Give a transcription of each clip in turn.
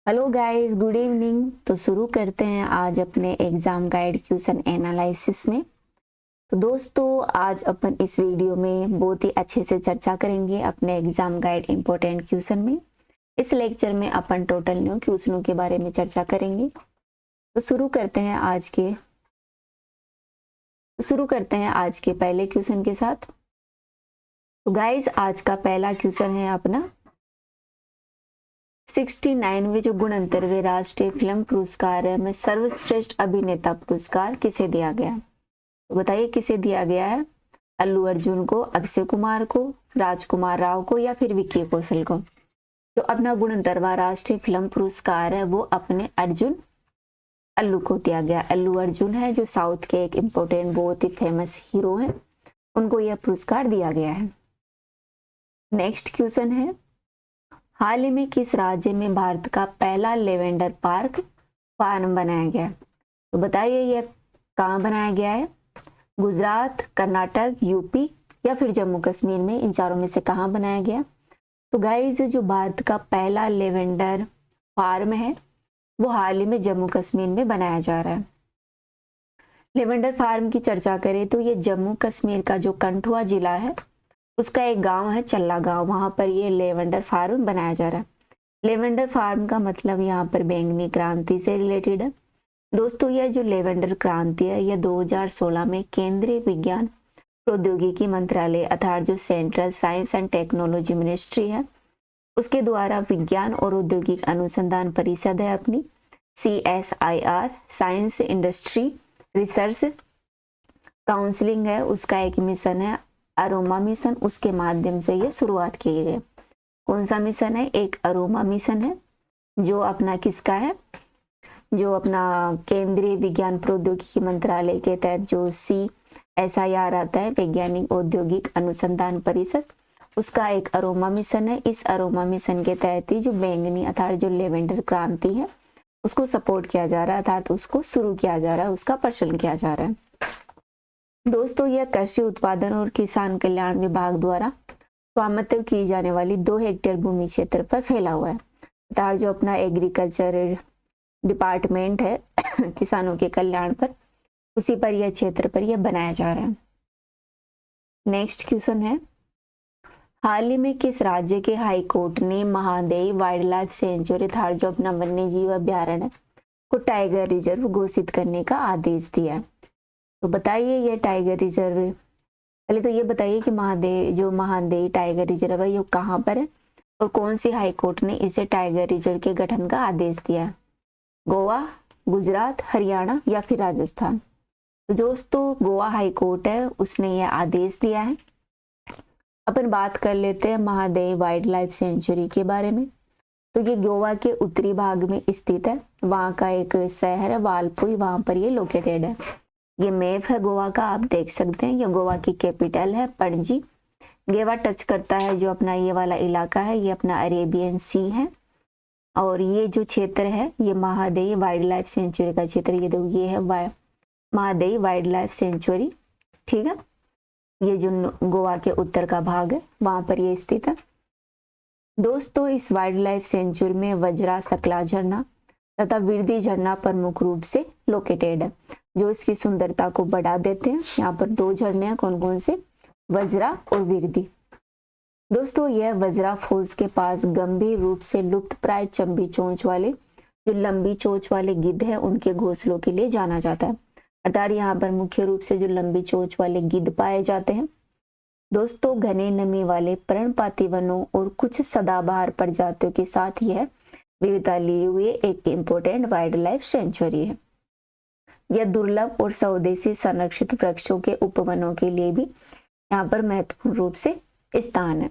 Hello guys, good evening. तो शुरू करते हैं आज अपने एग्जाम गाइड क्वेश्चन एनालिसिस में। तो दोस्तों, आज अपन इस वीडियो में बहुत ही अच्छे से चर्चा करेंगे अपने एग्जाम गाइड इम्पोर्टेंट क्वेश्चन में। इस लेक्चर में अपन टोटल 9 क्वेश्चनों के बारे में चर्चा करेंगे। तो शुरू करते हैं आज के पहले क्वेश्चन के साथ। तो गाइस, आज का पहला क्वेश्चन है अपना 69वें जो गुणंतरवे राष्ट्रीय फिल्म पुरस्कार में सर्वश्रेष्ठ अभिनेता पुरस्कार किसे दिया गया है? तो बताइए किसे दिया गया है? अल्लू अर्जुन को, अक्षय कुमार को, राजकुमार राव को या फिर विक्की कौशल को? तो अपना गुणंतरवा राष्ट्रीय फिल्म पुरस्कार है वो अपने अल्लू को दिया गया। अल्लू अर्जुन है जो साउथ के एक इम्पोर्टेंट बहुत ही फेमस हीरो हैं, उनको यह पुरस्कार दिया गया है। नेक्स्ट क्वेश्चन है, हाल ही में किस राज्य में भारत का पहला लेवेंडर पार्क फार्म बनाया गया? तो बताइए यह कहाँ बनाया गया है? गुजरात, कर्नाटक, यूपी या फिर जम्मू कश्मीर में? इन चारों में से कहाँ बनाया गया? तो गाइस, जो भारत का पहला लेवेंडर फार्म है वो हाल ही में जम्मू कश्मीर में बनाया जा रहा है। लेवेंडर फार्म की चर्चा करें तो ये जम्मू कश्मीर का जो कठुआ जिला है उसका एक गांव है चल्ला गांव, वहां पर ये लेवेंडर फार्म बनाया जा रहा है। लेवेंडर फार्म का मतलब यहाँ पर बैंगनी क्रांति से रिलेटेड है। दोस्तों, यह जो लेवेंडर क्रांति है यह 2016 में केंद्रीय विज्ञान प्रौद्योगिकी मंत्रालय अर्थात जो central science and technology ministry है उसके द्वारा विज्ञान और औद्योगिक अनुसंधान परिषद है अपनी CSIR, science industry research counselling है, उसका एक मिशन है अरोमा मिशन, उसके माध्यम से ये शुरुआत की गई। कौन सा मिशन है? एक अरोमा मिशन है जो अपना किसका है? जो अपना केंद्रीय विज्ञान प्रौद्योगिकी मंत्रालय के तहत जो CSIR आता है, वैज्ञानिक औद्योगिक अनुसंधान परिषद, उसका एक अरोमा मिशन है। इस अरोमा मिशन के तहत ही जो बैंगनी अर्थात जो लेवेंडर क्रांति है उसको सपोर्ट किया जा रहा है, अर्थात उसको शुरू किया जा रहा है, उसका प्रचलन किया जा रहा है। दोस्तों, यह कृषि उत्पादन और किसान कल्याण विभाग द्वारा स्वामित्व की जाने वाली 2 हेक्टेयर भूमि क्षेत्र पर फैला हुआ है, अर्थात जो अपना एग्रीकल्चर डिपार्टमेंट है किसानों के कल्याण पर, उसी पर यह क्षेत्र पर यह बनाया जा रहा है। नेक्स्ट क्वेश्चन है, हाल ही में किस राज्य के हाई कोर्ट ने महादेई वाइल्ड लाइफ सेंचुरी अर्थात जो अपना वन्य जीव अभ्यारण्य को टाइगर रिजर्व घोषित करने का आदेश दिया है? तो बताइए ये टाइगर रिजर्व, पहले तो ये बताइए कि महादेई टाइगर रिजर्व है ये कहाँ पर है और कौन सी हाई कोर्ट ने इसे टाइगर रिजर्व के गठन का आदेश दिया है? गोवा, गुजरात, हरियाणा या फिर राजस्थान? तो दोस्तों, गोवा हाई कोर्ट है उसने यह आदेश दिया है। अपन बात कर लेते हैं महादेई वाइल्ड लाइफ सेंचुरी के बारे में। तो ये गोवा के उत्तरी भाग में स्थित है, वहाँ का एक शहर है वालपुई, वहाँ पर ये लोकेटेड है। ये मैप है गोवा का, आप देख सकते हैं। ये गोवा की कैपिटल है पणजी। गोवा टच करता है जो अपना ये वाला इलाका है, ये अपना अरेबियन सी है और ये जो क्षेत्र है ये महादेई वाइल्ड लाइफ सेंचुरी का क्षेत्र, ये देखो ये है महादेई वाइल्ड लाइफ सेंचुरी, ठीक है। ये जो गोवा के उत्तर का भाग है वहां पर ये स्थित है। दोस्तों, इस वाइल्ड लाइफ सेंचुरी में वज्रा सकला झरना तथा विरदी झरना प्रमुख रूप से लोकेटेड है, जो इसकी सुंदरता को बढ़ा देते हैं। यहाँ पर 2 झरने हैं, कौन कौन से? वज्रा और विरदी। दोस्तों, यह वज्रा फॉल्स के पास गंभीर रूप से लुप्त प्राय चंबी चोंच वाले जो लंबी चोंच वाले गिद्ध है उनके घोंसलों के लिए जाना जाता है, अर्थात यहाँ पर मुख्य रूप से जो लंबी चोंच वाले गिद्ध पाए जाते हैं। दोस्तों, घने नमी वाले पर्णपाती वनों और कुछ सदाबहार प्रजातियों के साथ यह विविधता लिए हुए एक इम्पोर्टेंट वाइल्ड लाइफ सेंचुरी है। यह दुर्लभ और स्वदेशी संरक्षित वृक्षों के उपवनों के लिए भी यहाँ पर महत्वपूर्ण रूप से स्थान है।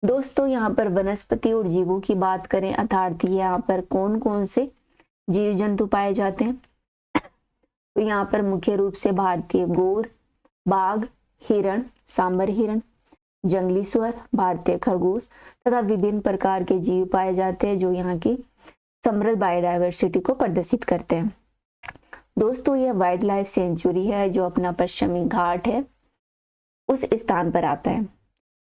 दोस्तों, यहाँ पर वनस्पति और जीवों की बात करें अर्थात यहाँ पर कौन कौन से जीव जंतु पाए जाते हैं? तो यहाँ पर मुख्य रूप से भारतीय गौर, बाघ, हिरण, सांबर हिरण, जंगली सुअर, भारतीय खरगोश तथा विभिन्न प्रकार के जीव पाए जाते हैं जो यहाँ की समृद्ध बायोडायवर्सिटी को प्रदर्शित करते हैं। दोस्तों, यह वाइल्ड लाइफ सेंचुरी है जो अपना पश्चिमी घाट है उस स्थान पर आता है।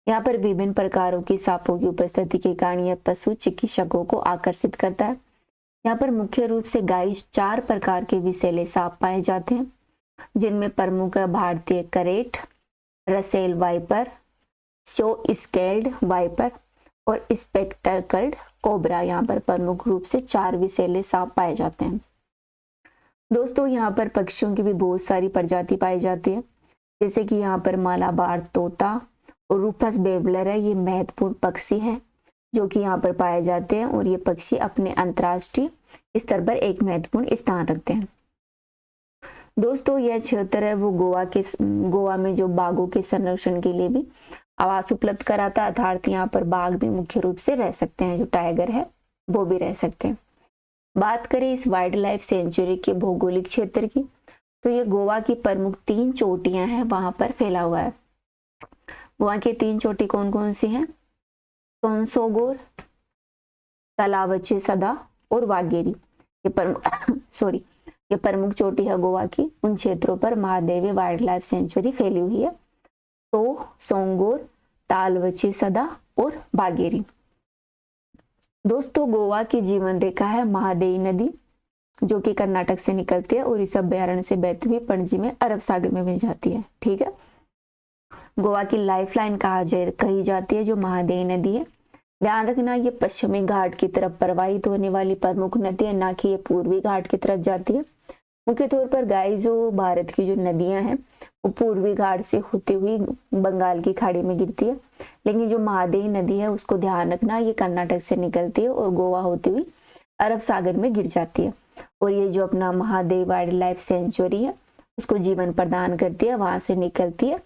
यहाँ पर विभिन्न प्रकारों की सांपों की उपस्थिति के कारण यह पशु चिकित्सकों को आकर्षित करता है। यहाँ पर मुख्य रूप से गाइस 4 प्रकार के विषैले सांप पाए जाते हैं, जिनमें प्रमुख है भारतीय krait, Russell viper, saw scaled viper और स्पेक्टकल्ड कोबरा। यहाँ पर प्रमुख रूप से 4 विषैले सांप पाए जाते हैं। दोस्तों यहाँ पर पक्षियों की भी बहुत सारी प्रजाति पाई जाती है, जैसे कि यहाँ पर मालाबार तोता और रूफस बेवलर है। ये महत्वपूर्ण पक्षी है जो कि यहाँ पर पाए जाते हैं और ये पक्षी अपने अंतर्राष्ट्रीय स्तर पर एक महत्वपूर्ण स्थान रखते हैं। दोस्तों यह क्षेत्र है वो गोवा में जो बाघों के संरक्षण के लिए भी आवास उपलब्ध कराता है, अर्थात यहाँ पर बाघ भी मुख्य रूप से रह सकते हैं, जो टाइगर है वो भी रह सकते हैं। बात करें इस वाइल्ड लाइफ सेंचुरी के भौगोलिक क्षेत्र की, तो ये गोवा की प्रमुख 3 चोटियां हैं वहां पर फैला हुआ है। गोवा की 3 चोटी कौन कौन सी हैं? सोनसोगोर, तलावचे सदा और वागेरी। ये प्रमुख चोटी है गोवा की। उन क्षेत्रों पर महादेवी वाइल्ड लाइफ सेंचुरी फैली हुई है, तो सोंगोर, तालवचे सदा और बागेरी। दोस्तों गोवा की जीवन रेखा है महादेवी नदी, जो कि कर्नाटक से निकलती है और इस अभ्यारण्य से बहती हुई पणजी में अरब सागर में मिल जाती है। ठीक है, गोवा की लाइफलाइन कही जाती है जो महादेवी नदी है। ध्यान रखना ये पश्चिमी घाट की तरफ प्रवाहित होने वाली प्रमुख नदी है, ना कि ये पूर्वी घाट की तरफ जाती है। मुख्य तौर पर गाइस जो भारत की जो नदियां हैं वो पूर्वी घाट से होती हुई बंगाल की खाड़ी में गिरती है, लेकिन जो महादेवी नदी है उसको ध्यान रखना ये कर्नाटक से निकलती है और गोवा होती हुई अरब सागर में गिर जाती है। और ये जो अपना महादेव वाइल्ड लाइफ सेंचुरी है उसको जीवन प्रदान करती है, वहां से निकलती है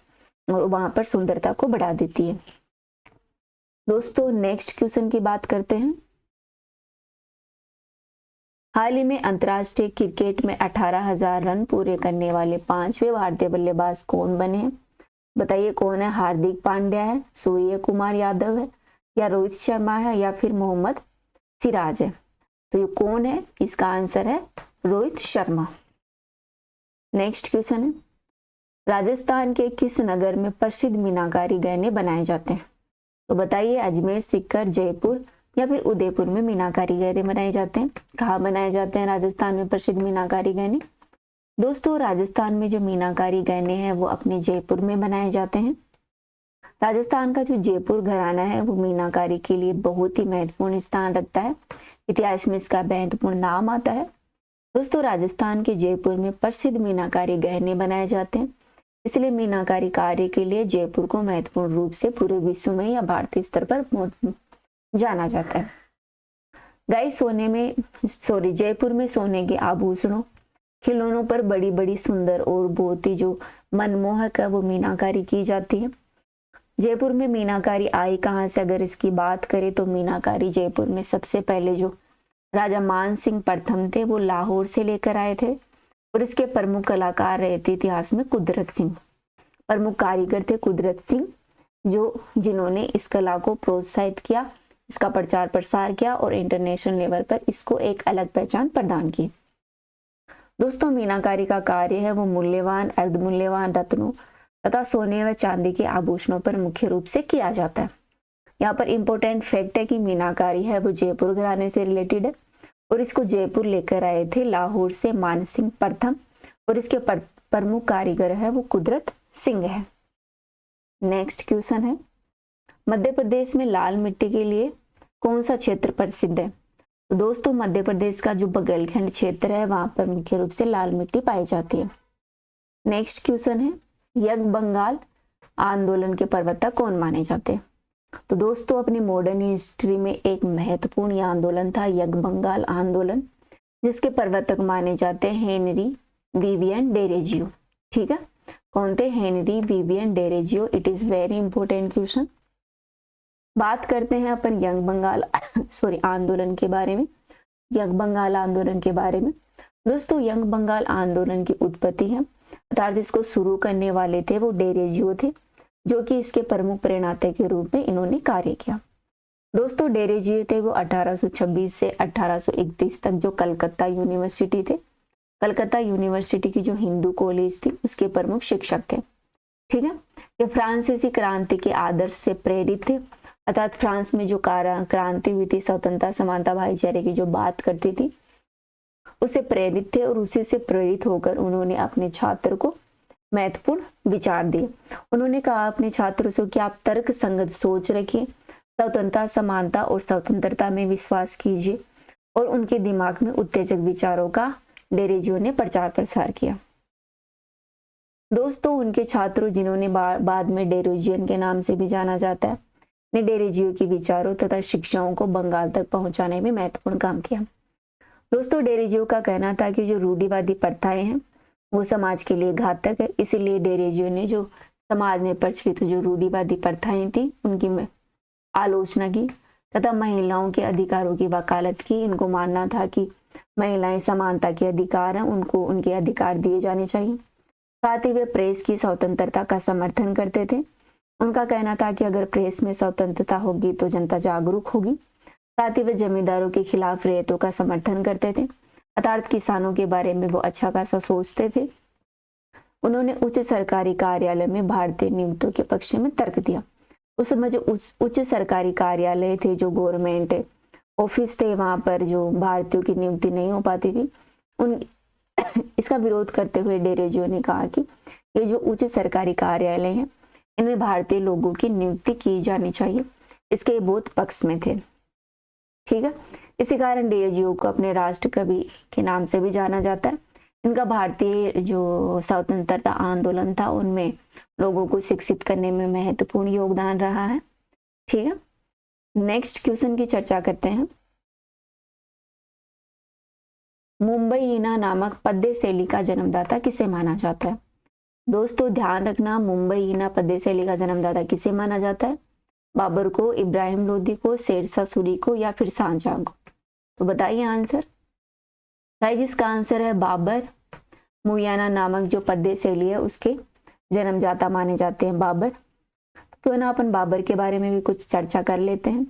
और वहां पर सुंदरता को बढ़ा देती है। दोस्तों नेक्स्ट क्वेश्चन की बात करते हैं। हाल ही में अंतर्राष्ट्रीय क्रिकेट में 18,000 रन पूरे करने वाले 5वें भारतीय बल्लेबाज कौन बने हैं? बताइए कौन है? हार्दिक पांड्या है, सूर्य कुमार यादव है, या रोहित शर्मा है, या फिर मोहम्मद सिराज है? तो ये कौन है? इसका आंसर है रोहित शर्मा। नेक्स्ट क्वेश्चन है, राजस्थान के किस नगर में प्रसिद्ध मीनाकारी गहने बनाए जाते हैं? तो बताइए अजमेर, सीकर, जयपुर या फिर उदयपुर में मीनाकारी गहने बनाए जाते हैं। कहाँ बनाए जाते हैं राजस्थान में प्रसिद्ध मीनाकारी गहने? दोस्तों राजस्थान में जो मीनाकारी गहने हैं वो अपने जयपुर में बनाए जाते हैं। राजस्थान का जो जयपुर घराना है वो मीनाकारी के लिए बहुत ही महत्वपूर्ण स्थान रखता है। इतिहास में इसका महत्वपूर्ण नाम आता है। दोस्तों राजस्थान के जयपुर में प्रसिद्ध मीनाकारी गहने बनाए जाते हैं, इसलिए मीनाकारी कार्य के लिए जयपुर को महत्वपूर्ण रूप से पूरे विश्व में या भारतीय स्तर पर जाना जाता है। गाइस जयपुर में सोने के आभूषणों, खिलौनों पर बड़ी बड़ी सुंदर और बहुत ही जो मनमोहक है वो मीनाकारी की जाती है। जयपुर में मीनाकारी आई कहाँ से? अगर इसकी बात करें तो मीनाकारी जयपुर में सबसे पहले जो राजा मान सिंह प्रथम थे वो लाहौर से लेकर आए थे, और इसके प्रमुख कलाकार रहे थे इतिहास में कुदरत सिंह। प्रमुख कारीगर थे कुदरत सिंह, जिन्होंने इस कला को प्रोत्साहित किया, इसका प्रचार प्रसार किया और इंटरनेशनल लेवल पर इसको एक अलग पहचान प्रदान की। दोस्तों मीनाकारी का कार्य है वो मूल्यवान, अर्धमूल्यवान रत्नों तथा सोने व चांदी के आभूषणों पर मुख्य रूप से किया जाता है। यहाँ पर इंपॉर्टेंट फैक्ट है कि मीनाकारी है वो जयपुर घराने से रिलेटेड है, और इसको जयपुर लेकर आए थे लाहौर से मान सिंह प्रथम, और इसके प्रमुख कारीगर है वो कुदरत सिंह है। नेक्स्ट क्वेश्चन है, मध्य प्रदेश में लाल मिट्टी के लिए कौन सा क्षेत्र प्रसिद्ध है? तो दोस्तों मध्य प्रदेश का जो बघेलखंड क्षेत्र है वहां पर मुख्य रूप से लाल मिट्टी पाई जाती है। नेक्स्ट क्वेश्चन है, यज्ञ बंगाल आंदोलन के प्रवक्ता कौन माने जाते हैं? तो दोस्तों अपनी मॉडर्न हिस्ट्री में एक महत्वपूर्ण यह आंदोलन था यज्ञ बंगाल आंदोलन, जिसके प्रवर्तक माने जाते हैं हेनरी विवियन डेरेजियो। ठीक है, कौन थे? Henry Vivian Derozio. It is very important question. बात करते हैं अपन यज्ञ बंगाल आंदोलन के बारे में। यज्ञ बंगाल आंदोलन के बारे में दोस्तों, यज्ञ बंगाल आंदोलन की उत्पत्ति है, अर्थात इसको शुरू करने वाले थे वो डेरेजियो थे, जो कि इसके प्रमुख प्रेरणाते के रूप में इन्होंने कार्य किया। दोस्तों डेरेजियो थे वो 1826 से 1831 तक जो कलकत्ता यूनिवर्सिटी थे, कलकत्ता यूनिवर्सिटी की जो हिंदू कॉलेज थी उसके प्रमुख शिक्षक थे। ठीक है, ये फ्रांसीसी क्रांति के आदर्श से प्रेरित थे, अर्थात फ्रांस में जो क्रांति हुई थी, स्वतंत्रता समानता भाईचारे की जो बात करती थी, उससे प्रेरित थे और उसी से प्रेरित होकर उन्होंने अपने छात्र को महत्वपूर्ण विचार दिए। उन्होंने कहा अपने छात्रों से कि आप तर्क संगत सोच रखिए, स्वतंत्रता समानता और स्वतंत्रता में विश्वास कीजिए, और उनके दिमाग में उत्तेजक विचारों का डेरेजियो ने प्रचार प्रसार किया। दोस्तों, उनके छात्रों, जिन्होंने बाद में डेरेजियन के नाम से भी जाना जाता है, ने डेरेजियो के विचारों तथा शिक्षाओं को बंगाल तक पहुंचाने में महत्वपूर्ण काम किया। दोस्तों, डेरेजियो का कहना था कि जो रूढ़िवादी प्रथाएं हैं वो समाज के लिए घातक है, इसीलिए डेरेजियो ने जो समाज में प्रचलित जो रूढ़िवादी प्रथाएं थी उनकी आलोचना की तथा महिलाओं के अधिकारों की वकालत की। इनको मानना था कि महिलाएं समानता के अधिकार हैं, उनको उनके अधिकार दिए जाने चाहिए। साथ ही वे प्रेस की स्वतंत्रता का समर्थन करते थे। उनका कहना था कि अगर प्रेस में स्वतंत्रता होगी तो जनता जागरूक होगी। साथ ही वे जमींदारों के खिलाफ रियायतों का समर्थन करते थे, अर्थात किसानों के बारे में वो अच्छा खासा सोचते थे। उन्होंने उच्च सरकारी कार्यालय में भारतीय नियुक्तों के पक्ष में तर्क दिया। उस समय जो उच्च सरकारी कार्यालय थे, जो गवर्नमेंट ऑफिस थे, वहां पर जो भारतीयों की नियुक्ति नहीं हो पाती थी, उन इसका विरोध करते हुए डेरेजियो ने कहा कि ये जो उच्च सरकारी कार्यालय हैं इनमें भारतीय लोगों की नियुक्ति की जानी चाहिए। इसके बहुत पक्ष में थे। ठीक है, इसी कारण डेरेजियो को अपने राष्ट्र कवि के नाम से भी जाना जाता है। इनका भारतीय जो स्वतंत्रता आंदोलन था उनमें लोगों को शिक्षित करने में महत्वपूर्ण योगदान रहा है। ठीक है, नेक्स्ट क्वेश्चन की चर्चा करते हैं। मुंबईइना नामक पद्य शैली का जन्मदाता किसे माना जाता है? दोस्तों, ध्यान रखना, मुंबईइना पद्य शैली का जन्मदाता किसे माना जाता है? बाबर को, इब्राहिम लोदी को, शेरशाह सूरी को, या फिर शाहजहां को? तो बताइए आंसर। गाइस, जिसका आंसर है बाबर। मुयाना नामक जो पद्य शैली है उसके जन्मदाता माने जाते हैं बाबर। तो क्यों ना अपन बाबर के बारे में भी कुछ चर्चा कर लेते हैं।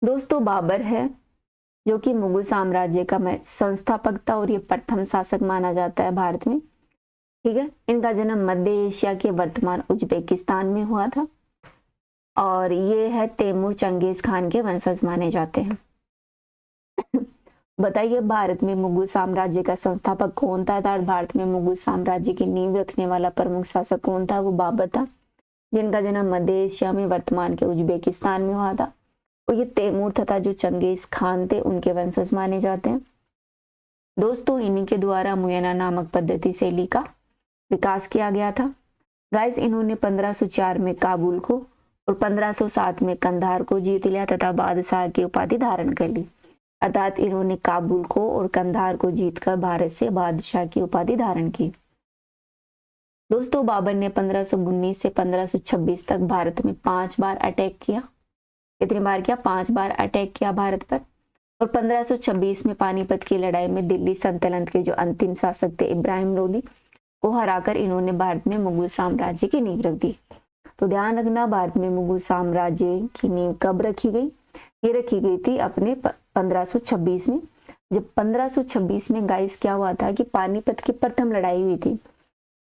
दोस्तों, बाबर है जो कि मुगल साम्राज्य का संस्थापक था और ये प्रथम शासक माना जाता है भारत में। ठीक है, इनका जन्म मध्य एशिया के वर्तमान उज्बेकिस्तान में हुआ था और ये है तैमूर चंगेज खान के वंशज माने जाते हैं। बताइए, भारत में मुगल साम्राज्य का संस्थापक कौन था? अर्थात भारत में मुगल साम्राज्य की नींव रखने वाला प्रमुख शासक कौन था? वो बाबर था, जिनका जन्म मध्य एशिया में वर्तमान के उज्बेकिस्तान में हुआ था। और ये तैमूर तथा जो चंगेज खान थे उनके वंशज माने जाते हैं। दोस्तों, इन्हीं के द्वारा मुयाना नामक पद्धति शैली का विकास किया गया था। गाइस, इन्होंने 1504 में काबुल को और 1507 में कंधार को जीत लिया तथा बादशाह की उपाधि धारण कर ली। अर्थात इन्होंने काबुल को और कंधार को जीतकर भारत से बादशाह की उपाधि धारण की। दोस्तों, बाबर ने 1519 से 1526 तक भारत में 5 बार अटैक किया। कितनी बार किया? 5 बार अटैक किया भारत पर। और 1526 में पानीपत की लड़ाई में दिल्ली सल्तनत के जो अंतिम शासक थे इब्राहिम लोदी को हराकर इन्होंने भारत में मुगल साम्राज्य की नींव रख दी। तो ध्यान रखना, भारत में मुगल साम्राज्य की नींव कब रखी गई? ये रखी गई थी अपने 1526 में। जब 1526 में गाइस क्या हुआ था कि पानीपत की प्रथम लड़ाई हुई थी।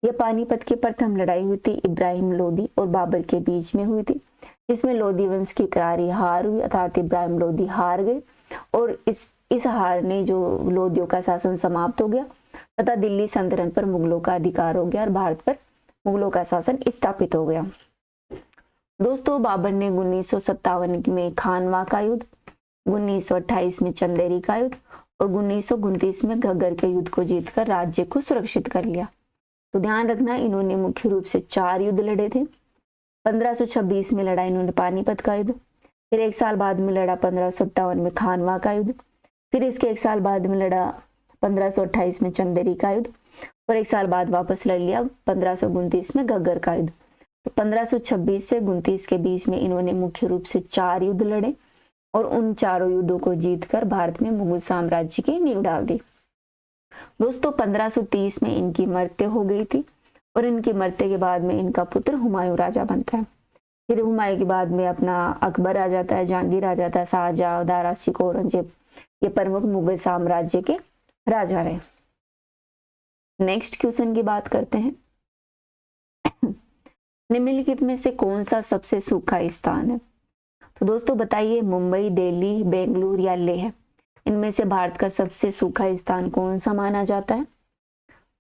यह पानीपत की प्रथम लड़ाई हुई थी इब्राहिम लोदी और बाबर के बीच में हुई थी, जिसमें लोदी वंश की करारी हार हुई, अर्थात इब्राहिम लोदी हार गए और इस हार ने जो लोदियों का शासन समाप्त हो गया तथा दिल्ली सल्तनत पर मुगलों का अधिकार हो गया और भारत पर मुगलों का शासन स्थापित हो गया। दोस्तों, बाबर ने 1957 में खानवा का युद्ध, 1928 में चंदेरी का युद्ध और 1929 में घग्गर के युद्ध को जीतकर राज्य को सुरक्षित कर लिया। तो ध्यान रखना, इन्होंने मुख्य रूप से 4 युद्ध लड़े थे। 1526 में लड़ा इन्होंने पानीपत का युद्ध, फिर 1 साल बाद में लड़ा 1557 में खानवा का युद्ध, फिर इसके 1 साल बाद में लड़ा 1528 में चंदेरी का युद्ध और 1 साल बाद वापस लड़ लिया 1529 में घग्गर का युद्ध। तो 1526 से 29 के बीच में इन्होंने मुख्य रूप से 4 युद्ध लड़े और उन चारों युद्धों को जीतकर भारत में मुगल साम्राज्य की नींव डाल दी। दोस्तों, 1530 में इनकी मृत्यु हो गई थी और इनकी मृत्यु के बाद में इनका पुत्र हुमायूं राजा बनता है। फिर हुमायूं के बाद में अपना अकबर आ जाता है, जहांगीर आ जाता है, शाहजहां, दारा शिकोह, औरंगजेब, ये प्रमुख मुगल साम्राज्य के राजा रहे। नेक्स्ट क्वेश्चन की बात करते हैं। निम्नलिखित में से कौन सा सबसे सूखा स्थान है? तो दोस्तों बताइए, मुंबई, दिल्ली, बेंगलुरु या लेह, इनमें से भारत का सबसे सूखा स्थान कौन सा माना जाता है?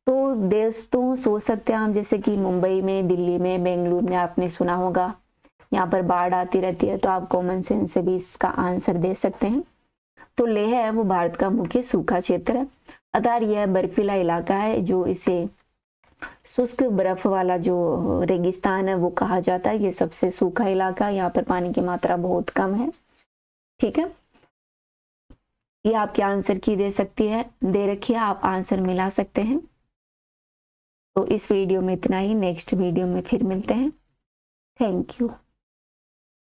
तो दोस्तों सोच सकते हैं हम, जैसे कि मुंबई में, दिल्ली में, बेंगलुरु में आपने सुना होगा यहाँ पर बाढ़ आती रहती है, तो आप कॉमन सेंस से भी इसका आंसर दे सकते हैं। तो लेह है वो भारत का मुख्य सूखा क्षेत्र है, अतः यह बर्फीला इलाका है जो इसे शुष्क बर्फ वाला जो रेगिस्तान है वो कहा जाता है। ये सबसे सूखा इलाका है, यहाँ पर पानी की मात्रा बहुत कम है। ठीक है, ये आपके आंसर की दे रखी है, आप आंसर मिला सकते हैं। तो इस वीडियो में इतना ही, नेक्स्ट वीडियो में फिर मिलते हैं। Thank you.